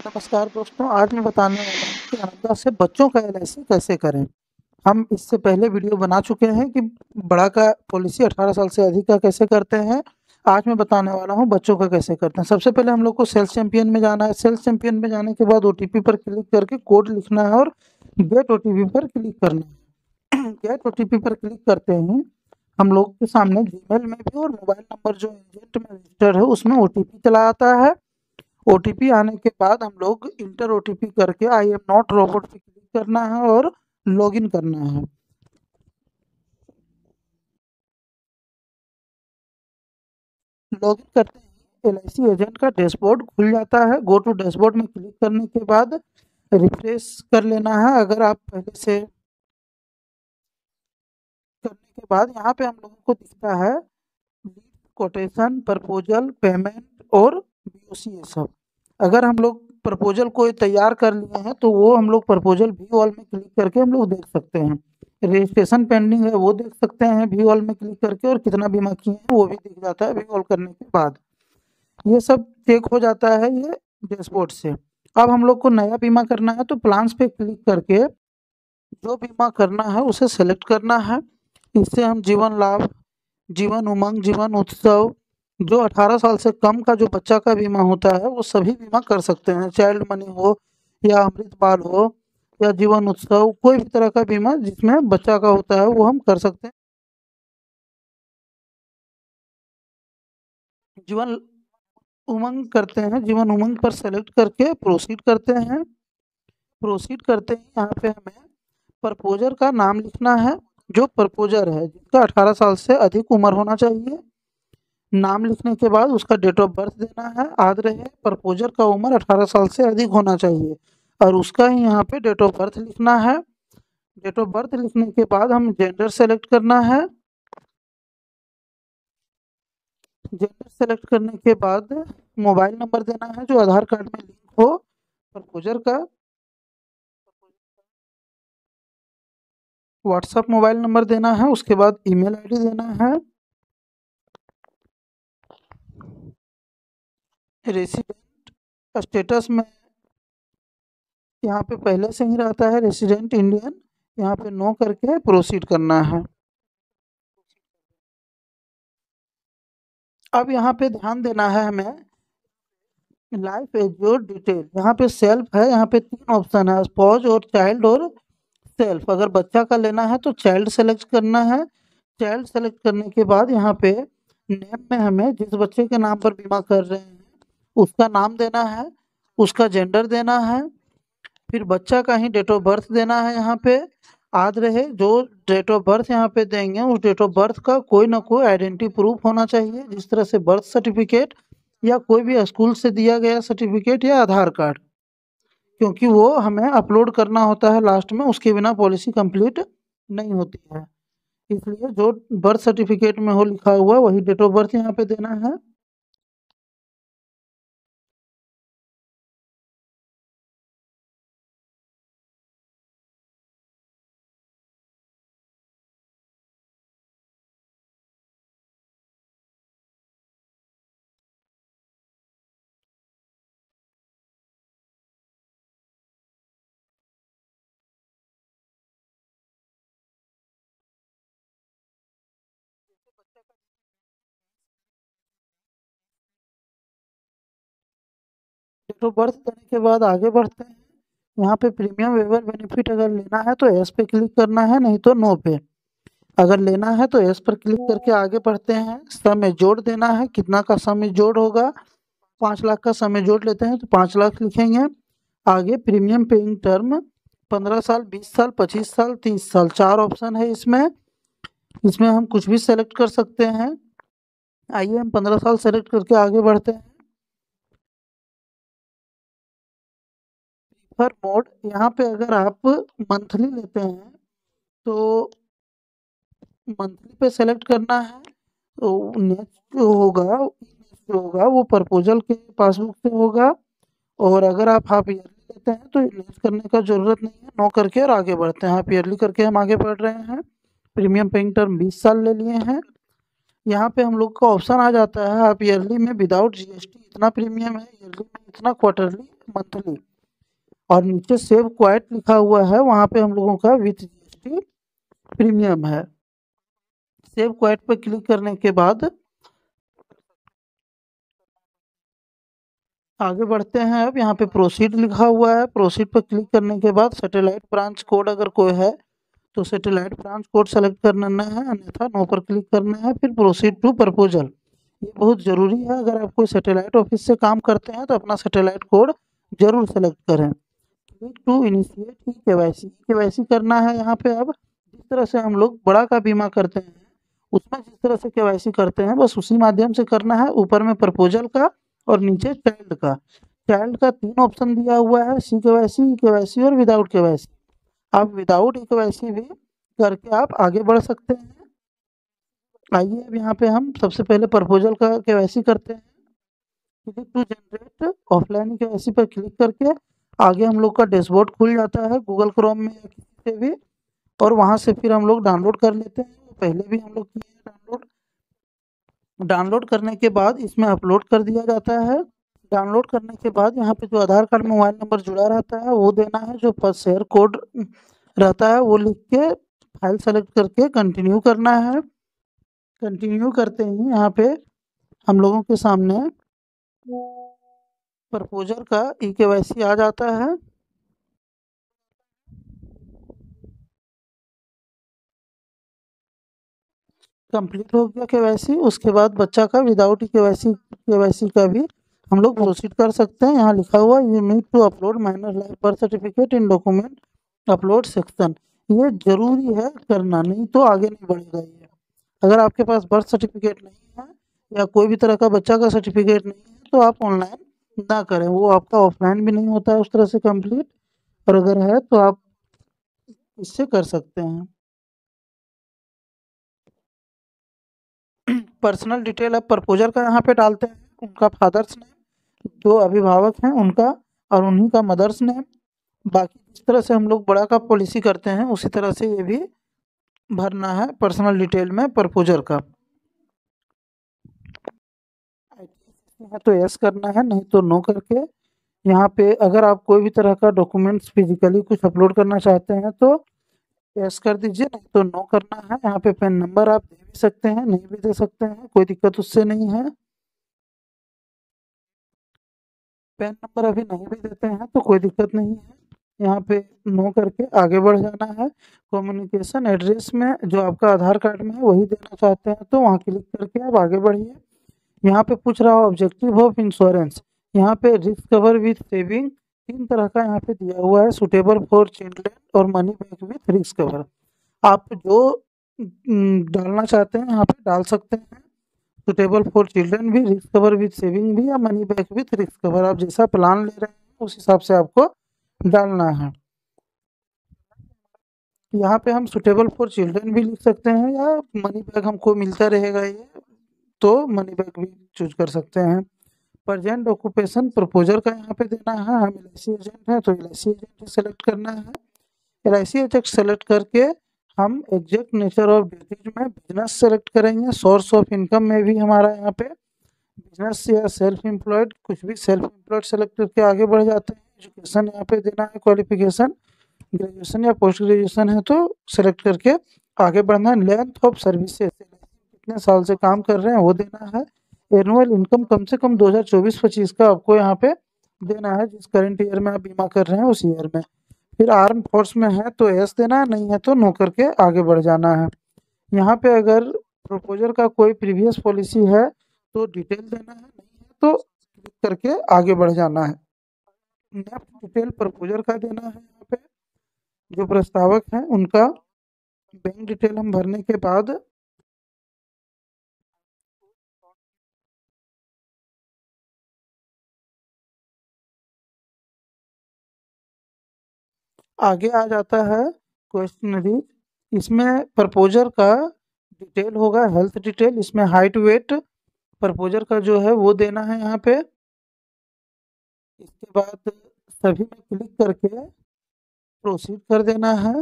नमस्कार दोस्तों, आज मैं बताने वाला हूँ कि आमदनी से बच्चों का एलआईसी कैसे करें। हम इससे पहले वीडियो बना चुके हैं कि बड़ा का पॉलिसी 18 साल से अधिक का कैसे करते हैं। आज मैं बताने वाला हूँ बच्चों का कैसे करते हैं। सबसे पहले हम लोग को सेल्स चैंपियन में जाना है। सेल्स चैंपियन में जाने के बाद ओटीपी पर क्लिक करके कोड लिखना है और गेट ओटीपी पर क्लिक करना है। गेट ओटीपी पर क्लिक करते ही हम लोग के सामने जीमेल में भी और मोबाइल नंबर जो एजेंट में रजिस्टर्ड है उसमें ओटीपी चला आता है। ओटीपी आने के बाद हम लोग इंटर ओटीपी करके आई एम नॉट रोबोट पे क्लिक करना है और लॉगिन करना है। लॉगिन करते ही एलआईसी एजेंट का डैशबोर्ड खुल जाता है। गो टू डैशबोर्ड में क्लिक करने के बाद रिफ्रेश कर लेना है। अगर आप पहले से करने के बाद यहाँ पे हम लोगों को दिखता है लीड, कोटेशन, प्रपोजल, पेमेंट और बीओसी, ये सब। अगर हम लोग प्रपोजल को तैयार कर लिए हैं तो वो हम लोग प्रपोजल व्यू ऑल में क्लिक करके हम लोग देख सकते हैं। रजिस्ट्रेशन पेंडिंग है वो देख सकते हैं व्यू ऑल में क्लिक करके, और कितना बीमा किए हैं वो भी दिख जाता है व्यू ऑल करने के बाद। ये सब चेक हो जाता है ये डैशबोर्ड से। अब हम लोग को नया बीमा करना है तो प्लान्स पे क्लिक करके जो बीमा करना है उसे सेलेक्ट करना है। इससे हम जीवन लाभ, जीवन उमंग, जीवन उत्सव, जो 18 साल से कम का जो बच्चा का बीमा होता है वो सभी बीमा कर सकते हैं। चाइल्ड मनी हो या अमृत बाल हो या जीवन उत्सव, कोई भी तरह का बीमा जिसमें बच्चा का होता है वो हम कर सकते हैं। जीवन उमंग करते हैं, जीवन उमंग पर सेलेक्ट करके प्रोसीड करते हैं। प्रोसीड करते ही यहाँ पे हमें प्रपोजर का नाम लिखना है। जो प्रपोजर है जिसका 18 साल से अधिक उम्र होना चाहिए। नाम लिखने के बाद उसका डेट ऑफ बर्थ देना है। याद रहे प्रपोजर का उम्र 18 साल से अधिक होना चाहिए और उसका ही यहाँ पे डेट ऑफ बर्थ लिखना है। डेट ऑफ बर्थ लिखने के बाद हम जेंडर सेलेक्ट करना है। जेंडर सेलेक्ट करने के बाद मोबाइल नंबर देना है जो आधार कार्ड में लिंक हो प्रपोजर का। व्हाट्सएप मोबाइल नंबर देना है, उसके बाद ईमेल आईडी देना है। रेसिडेंट स्टेटस में यहाँ पे पहले से ही रहता है रेसिडेंट इंडियन, यहाँ पे नो करके प्रोसीड करना है। अब यहाँ पे ध्यान देना है हमें लाइफ एज्योर डिटेल। यहाँ पे सेल्फ है, यहाँ पे 3 ऑप्शन है, स्पॉज और चाइल्ड और सेल्फ। अगर बच्चा का लेना है तो चाइल्ड सेलेक्ट करना है। चाइल्ड सेलेक्ट करने के बाद यहाँ पे नेम में हमें जिस बच्चे के नाम पर बीमा कर रहे हैं उसका नाम देना है, उसका जेंडर देना है, फिर बच्चा का ही डेट ऑफ बर्थ देना है। यहाँ पे याद रहे जो डेट ऑफ बर्थ यहाँ पे देंगे उस डेट ऑफ बर्थ का कोई ना कोई आइडेंटिटी प्रूफ होना चाहिए, जिस तरह से बर्थ सर्टिफिकेट या कोई भी स्कूल से दिया गया सर्टिफिकेट या आधार कार्ड, क्योंकि वो हमें अपलोड करना होता है लास्ट में, उसके बिना पॉलिसी कंप्लीट नहीं होती है। इसलिए जो बर्थ सर्टिफिकेट में हो लिखा हुआ वही डेट ऑफ बर्थ यहाँ पे देना है। डेट ऑफ बर्थ देने के बाद आगे बढ़ते हैं। यहाँ पे प्रीमियम वेवर बेनिफिट अगर लेना है तो एस पे क्लिक करना है, नहीं तो नो पे। अगर लेना है तो एस पर क्लिक करके आगे बढ़ते हैं। सम जोड़ देना है, कितना का सम जोड़ होगा। 5 लाख का सम जोड़ लेते हैं तो 5 लाख लिखेंगे। आगे प्रीमियम पेइंग टर्म 15 साल, 20 साल, 25 साल, 30 साल, 4 ऑप्शन है इसमें। इसमें हम कुछ भी सेलेक्ट कर सकते हैं। आइए हम 15 साल सेलेक्ट करके आगे बढ़ते हैं। प्रीफर मोड, यहाँ पे अगर आप मंथली लेते हैं तो मंथली पे सेलेक्ट करना है। तो नेक्स्ट जो होगा वो प्रपोजल के पासबुक से होगा। और अगर आप हाफ ईयरली लेते हैं तो इन्वेस्ट करने का ज़रूरत नहीं है, नो करके और आगे बढ़ते हैं। हाफ ईयरली करके हम आगे बढ़ रहे हैं। प्रीमियम पेइंग टर्म 20 साल ले लिए हैं। यहाँ पे हम लोग का ऑप्शन आ जाता है हाफ ईयरली में विदाउट जीएसटी इतना प्रीमियम है, ईयरली में इतना, क्वार्टरली मंथली, और नीचे सेव क्वाइट लिखा हुआ है, वहाँ पे हम लोगों का विथ जीएसटी प्रीमियम है। सेव क्वाइट पर क्लिक करने के बाद आगे बढ़ते हैं। अब यहाँ पे प्रोसीड लिखा हुआ है, प्रोसीड पर क्लिक करने के बाद सैटेलाइट ब्रांच कोड अगर कोई है तो सैटेलाइट ब्रांच कोड सेलेक्ट करना है, अन्यथा नो पर क्लिक करना है। फिर प्रोसीड टू प्रपोजल, ये बहुत ज़रूरी है। अगर आप कोई सैटेलाइट ऑफिस से काम करते हैं तो अपना सैटेलाइट कोड जरूर सेलेक्ट करें। Click to initiate e KYC करना है यहाँ पे। अब जिस तरह से हम लोग बड़ा का बीमा करते हैं उसमें जिस तरह से केवाईसी करते हैं बस उसी माध्यम से करना है। ऊपर में प्रपोजल का और नीचे चाइल्ड का। चाइल्ड का 3 ऑप्शन दिया हुआ है, सी केवाईसी, ई केवाईसी और विदाउट केवाईसी। आप विदाउट ई केवाईसी भी करके आप आगे बढ़ सकते हैं। आइए अब यहाँ पे हम सबसे पहले प्रपोजल का केवाईसी करते हैं। Click to generate offline KYC पर क्लिक करके आगे हम लोग का डैशबोर्ड खुल जाता है गूगल क्रोम में या किसी से भी, और वहाँ से फिर हम लोग डाउनलोड कर लेते हैं। पहले भी हम लोग किए हैं डाउनलोड। डाउनलोड करने के बाद इसमें अपलोड कर दिया जाता है। डाउनलोड करने के बाद यहाँ पे जो आधार कार्ड मोबाइल नंबर जुड़ा रहता है वो देना है, जो पर शेयर कोड रहता है वो लिख के फाइल सेलेक्ट करके कंटिन्यू करना है। कंटिन्यू करते ही यहाँ पे हम लोगों के सामने प्रपोजल का ई केवाईसी आ जाता है। कंप्लीट हो गया केवाईसी। उसके बाद बच्चा का विदाउट केवाईसी का भी हम लोग प्रोसीड कर सकते हैं। यहाँ लिखा हुआ you need to upload minor life birth certificate in document upload section. ये जरूरी है करना, नहीं तो आगे नहीं बढ़ेगा ये। अगर आपके पास बर्थ सर्टिफिकेट नहीं है या कोई भी तरह का बच्चा का सर्टिफिकेट नहीं है तो आप ऑनलाइन ना करें, वो आपका ऑफलाइन भी नहीं होता है उस तरह से कंप्लीट। और अगर है तो आप इससे कर सकते हैं। पर्सनल डिटेल अब प्रपोजल का यहाँ पे डालते हैं, उनका फादर्स नेम, जो अभिभावक हैं उनका, और उन्हीं का मदर्स नेम। बाकी जिस तरह से हम लोग बड़ा का पॉलिसी करते हैं उसी तरह से ये भी भरना है पर्सनल डिटेल में प्रपोजल का। है तो यस करना है, नहीं तो नो करके यहाँ पे अगर आप कोई भी तरह का डॉक्यूमेंट्स फिजिकली कुछ अपलोड करना चाहते हैं तो यस कर दीजिए, नहीं तो नो करना है। यहाँ पे पेन नंबर आप दे भी सकते हैं, नहीं भी दे सकते हैं, कोई दिक्कत उससे नहीं है। पेन नंबर अभी नहीं भी देते हैं तो कोई दिक्कत नहीं है। यहाँ पे नो करके आगे बढ़ जाना है। कम्युनिकेशन एड्रेस में जो आपका आधार कार्ड में है वही देना चाहते हैं तो वहाँ क्लिक करके आप आगे बढ़िए। यहाँ पे पूछ रहा है ऑब्जेक्टिव ऑफ इंश्योरेंस। यहाँ पे रिस्क कवर विथ सेविंग 3 तरह का यहाँ पे दिया हुआ है, सुटेबल फॉर चिल्ड्रेन और money back with risk cover. आप जो डालना चाहते हैं यहाँ पे डाल सकते हैं। सुटेबल फॉर चिल्ड्रन भी, रिस्क कवर विथ सेविंग भी, या money back with risk cover. आप जैसा प्लान ले रहे हैं उस हिसाब से आपको डालना है। यहाँ पे हम सुटेबल फॉर चिल्ड्रन भी लिख सकते हैं, या मनी बैक हमको मिलता रहेगा ये तो मनी बैक भी चूज कर सकते हैं। प्रेजेंट ऑक्यूपेशन प्रपोजल का यहाँ पे देना है। हम LIC एजेंट हैं तो LIC एजेंट सेलेक्ट करना है। LIC एजेंट सेलेक्ट करके हम एग्जैक्ट नेचर ऑफ ड्यूटीज में बिजनेस सेलेक्ट करेंगे। सोर्स ऑफ इनकम में भी हमारा यहाँ पे बिजनेस या सेल्फ एम्प्लॉयड, कुछ भी सेल्फ एम्प्लॉयड सेलेक्ट करके आगे बढ़ जाते हैं। एजुकेशन यहाँ पे देना है, क्वालिफिकेशन ग्रेजुएशन या पोस्ट ग्रेजुएशन है तो सेलेक्ट करके आगे बढ़ना है। लेंथ ऑफ सर्विसेज, कितने साल से काम कर रहे हैं वो देना है। एनुअल इनकम कम से कम 2024-25 का आपको यहाँ पे देना है, जिस करंट ईयर में आप बीमा कर रहे हैं उस ईयर में। फिर आर्म फोर्स में है तो यस देना है, नहीं है तो नो करके आगे बढ़ जाना है। यहाँ पे अगर प्रपोजल का कोई प्रीवियस पॉलिसी है तो डिटेल देना है, नहीं है तो क्लिक करके आगे बढ़ जाना है। नेक्स्ट डिटेल प्रपोजल का देना है। यहाँ पे जो प्रस्तावक हैं उनका बैंक डिटेल हम भरने के बाद आगे आ जाता है क्वेश्चनरी। इसमें प्रपोजल का डिटेल होगा, हेल्थ डिटेल, इसमें हाइट वेट प्रपोजल का जो है वो देना है यहाँ पे। इसके बाद सभी में क्लिक करके प्रोसीड कर देना है,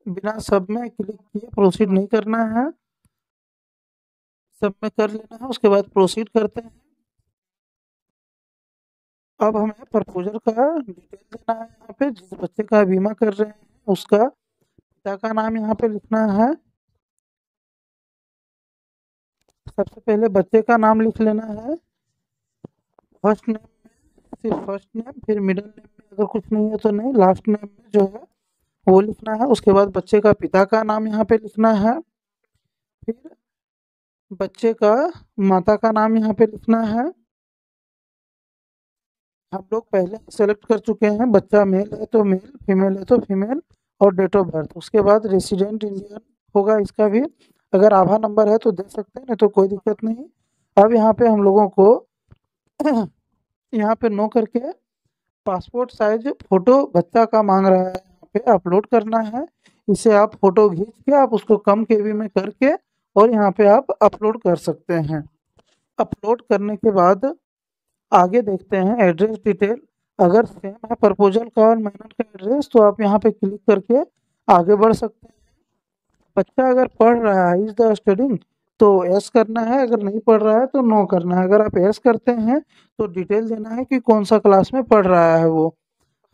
बिना सब में क्लिक किए प्रोसीड नहीं करना है, सब में कर लेना है। उसके बाद प्रोसीड करते हैं। अब हमें प्रपोजल का डिटेल देना है। यहाँ पे जिस बच्चे का बीमा कर रहे हैं उसका पिता का नाम यहाँ पे लिखना है। सबसे पहले बच्चे का नाम लिख लेना है। फर्स्ट नेम में सिर्फ फर्स्ट नेम, फिर मिडिल नेम में अगर कुछ नहीं है तो नहीं, लास्ट नेम में जो है वो लिखना है। उसके बाद बच्चे का पिता का नाम यहाँ पे लिखना है। फिर बच्चे का माता का नाम यहाँ पे लिखना है। हम लोग पहले सेलेक्ट कर चुके हैं, बच्चा मेल है तो मेल, फीमेल है तो फीमेल, और डेट ऑफ बर्थ। उसके बाद रेसिडेंट इंडियन होगा इसका भी, अगर आभा नंबर है तो दे सकते हैं, नहीं तो कोई दिक्कत नहीं। अब यहाँ पे हम लोगों को यहाँ पे नो करके पासपोर्ट साइज फोटो बच्चा का मांग रहा है, यहाँ पे अपलोड करना है। इसे आप फोटो खींच के आप उसको कम केबी में करके और यहाँ पे आप अपलोड कर सकते हैं। अपलोड करने के बाद आगे देखते हैं एड्रेस डिटेल। अगर सेम है प्रपोजल का और मेनन का एड्रेस तो आप यहाँ पे क्लिक करके आगे बढ़ सकते हैं। बच्चा अगर पढ़ रहा है, इज द स्टडिंग, तो यस करना है। अगर नहीं पढ़ रहा है तो नो करना है। अगर आप यस करते हैं तो डिटेल देना है कि कौन सा क्लास में पढ़ रहा है वो।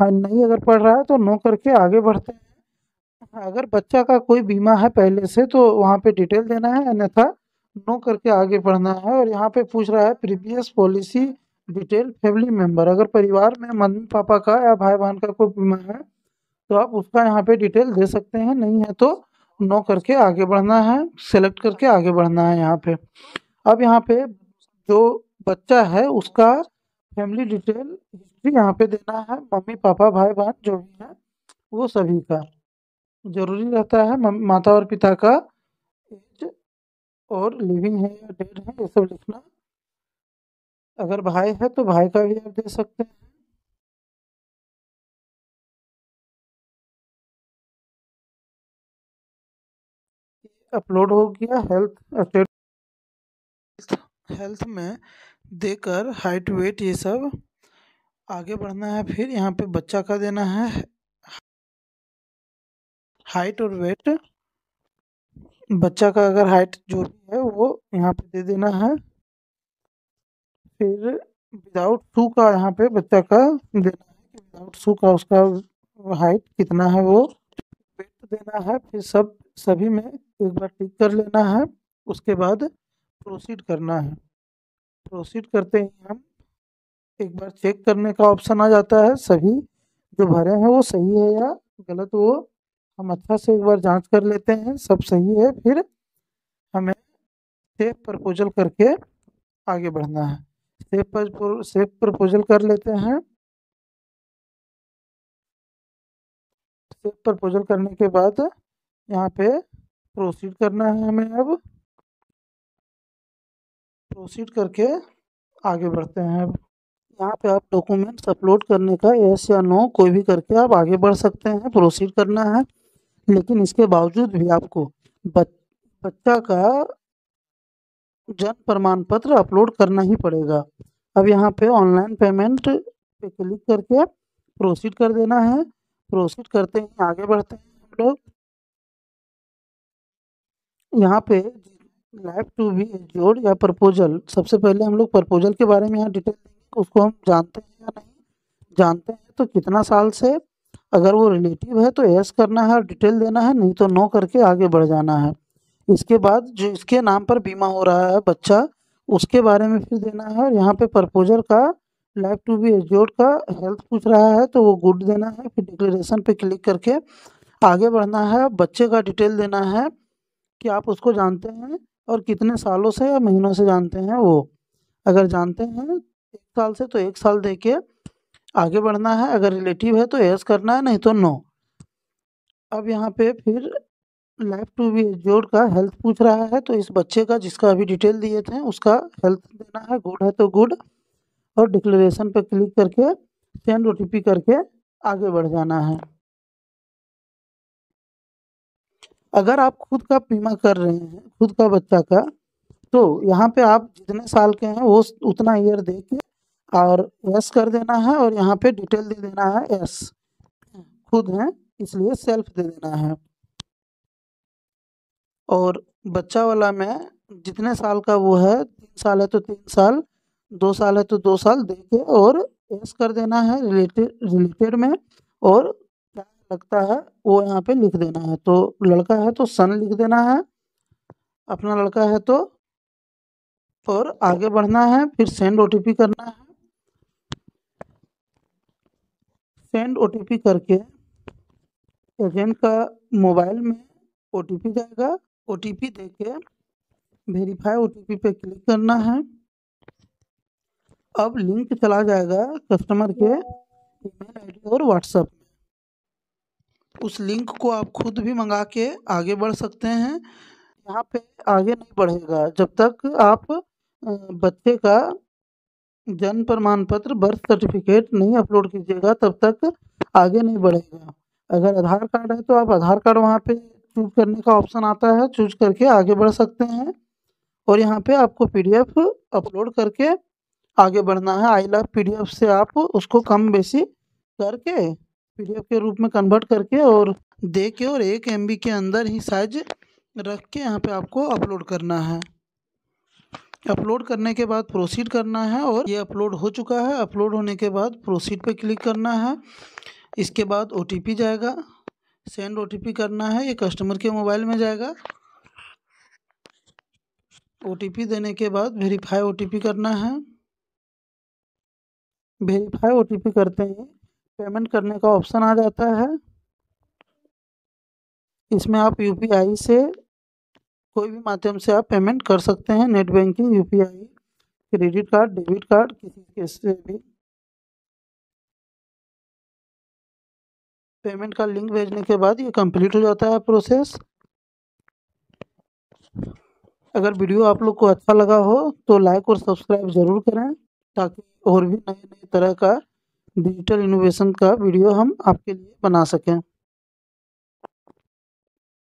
हाँ, नहीं अगर पढ़ रहा है तो नो करके आगे बढ़ते हैं। अगर बच्चा का कोई बीमा है पहले से तो वहाँ पे डिटेल देना है, अन्यथा नो करके आगे बढ़ना है। और यहाँ पे पूछ रहा है previous policy detail family member. अगर परिवार में मम्मी पापा का या भाई बहन का कोई बीमा है तो आप उसका यहाँ पे डिटेल दे सकते हैं, नहीं है तो नो करके आगे बढ़ना है, सेलेक्ट करके आगे बढ़ना है यहाँ पे। अब यहाँ पे जो बच्चा है उसका फैमिली डिटेल हिस्ट्री यहाँ पे देना है, मम्मी पापा भाई बहन जो भी है वो सभी का जरूरी रहता है। माता और पिता का एज और लिविंग है या डेड है ये सब लिखना। अगर भाई है तो भाई का भी आप दे सकते हैं। अपलोड हो गया। हेल्थ में देकर हाइट वेट ये सब आगे बढ़ना है। फिर यहाँ पे बच्चा का देना है हाइट और वेट। बच्चा का अगर हाइट जो भी है वो यहाँ पे दे देना है। फिर विदाउट शू का यहाँ पे बच्चा का देना है कि विदाउट शू का उसका हाइट कितना है, वो वेट देना है। फिर सभी में एक बार टिक कर लेना है। उसके बाद प्रोसीड करना है। प्रोसीड करते ही हम एक बार चेक करने का ऑप्शन आ जाता है, सभी जो भरे हैं वो सही है या गलत, वो हम अच्छा से एक बार जांच कर लेते हैं, सब सही है। फिर हमें सेव प्रपोजल करके आगे बढ़ना है। सेव प्रपोजल कर लेते हैं। सेव प्रपोजल करने के बाद यहाँ पे प्रोसीड करना है हमें। अब प्रोसीड करके आगे बढ़ते हैं। अब यहाँ पे आप डॉक्यूमेंट्स अपलोड करने का यस या नो कोई भी करके आप आगे बढ़ सकते हैं, प्रोसीड करना है। लेकिन इसके बावजूद भी आपको बच्चा का जन्म प्रमाण पत्र अपलोड करना ही पड़ेगा। अब यहाँ पे ऑनलाइन पेमेंट पे क्लिक करके प्रोसीड कर देना है। प्रोसीड करते ही आगे बढ़ते हैं हम लोग। यहाँ पे लाइफ टू बी एश्योर्ड या प्रपोजल, सबसे पहले हम लोग प्रपोजल के बारे में यहाँ डिटेल देंगे, उसको हम जानते हैं या नहीं। जानते हैं तो कितना साल से, अगर वो रिलेटिव है तो यस करना है और डिटेल देना है, नहीं तो नो करके आगे बढ़ जाना है। इसके बाद जो इसके नाम पर बीमा हो रहा है बच्चा, उसके बारे में फिर देना है। और यहाँ पे प्रपोजल का लाइफ टू बी एश्योर्ड का हेल्थ पूछ रहा है तो वो गुड देना है। फिर डिक्लेरेशन पे क्लिक करके आगे बढ़ना है। बच्चे का डिटेल देना है कि आप उसको जानते हैं और कितने सालों से या महीनों से जानते हैं वो। अगर जानते हैं 1 साल से तो 1 साल दे के आगे बढ़ना है। अगर रिलेटिव है तो यस करना है, नहीं तो नो। अब यहाँ पे फिर लाइफ टू बी एश्योर्ड का हेल्थ पूछ रहा है तो इस बच्चे का जिसका अभी डिटेल दिए थे उसका हेल्थ देना है, गुड है तो गुड, और डिक्लेरेशन पे क्लिक करके सेंड ओटीपी करके आगे बढ़ जाना है। अगर आप खुद का बीमा कर रहे हैं खुद का बच्चा का, तो यहाँ पे आप जितने साल के हैं वो उतना ईयर दे के और यस कर देना है। और यहाँ पे डिटेल दे देना है यस, खुद हैं इसलिए सेल्फ दे देना है। और बच्चा वाला में जितने साल का वो है, 3 साल है तो 3 साल, 2 साल है तो 2 साल दे के और एस कर देना है रिलेटेड में, और क्या लगता है वो यहाँ पे लिख देना है। तो लड़का है तो सन लिख देना है अपना लड़का है तो, और आगे बढ़ना है। फिर सेंड ओटीपी करना है। सेंड ओटीपी करके एजेंट का मोबाइल में ओटीपी जाएगा। ओटीपी देके वेरीफाई ओटीपी पे क्लिक करना है। अब लिंक चला जाएगा कस्टमर के ईमेल आईडी और व्हाट्सएप में। उस लिंक को आप खुद भी मंगा के आगे बढ़ सकते हैं। यहाँ पे आगे नहीं बढ़ेगा जब तक आप बच्चे का जन्म प्रमाण पत्र बर्थ सर्टिफिकेट नहीं अपलोड कीजिएगा, तब तक आगे नहीं बढ़ेगा। अगर आधार कार्ड है तो आप आधार कार्ड वहाँ पे चूज करने का ऑप्शन आता है, चूज करके आगे बढ़ सकते हैं। और यहाँ पे आपको पीडीएफ अपलोड करके आगे बढ़ना है। आई लव पीडीएफ से आप उसको कम बेसी करके पीडीएफ के रूप में कन्वर्ट करके और दे के और 1 MB के अंदर ही साइज रख के यहाँ पे आपको अपलोड करना है। अपलोड करने के बाद प्रोसीड करना है, और ये अपलोड हो चुका है। अपलोड होने के बाद प्रोसीड पे क्लिक करना है। इसके बाद ओटीपी जाएगा, सेंड ओटीपी करना है। ये कस्टमर के मोबाइल में जाएगा। ओटीपी देने के बाद वेरीफाई ओटीपी करना है। वेरीफाई ओटीपी करते ही पेमेंट करने का ऑप्शन आ जाता है। इसमें आप यूपीआई से कोई भी माध्यम से आप पेमेंट कर सकते हैं, net banking, UPI, credit card, debit card, किसी के से भी। पेमेंट का लिंक भेजने के बाद ये कंप्लीट हो जाता है प्रोसेस। अगर वीडियो आप लोग को अच्छा लगा हो तो लाइक और सब्सक्राइब ज़रूर करें, ताकि और भी नए नए तरह का डिजिटल इनोवेशन का वीडियो हम आपके लिए बना सकें।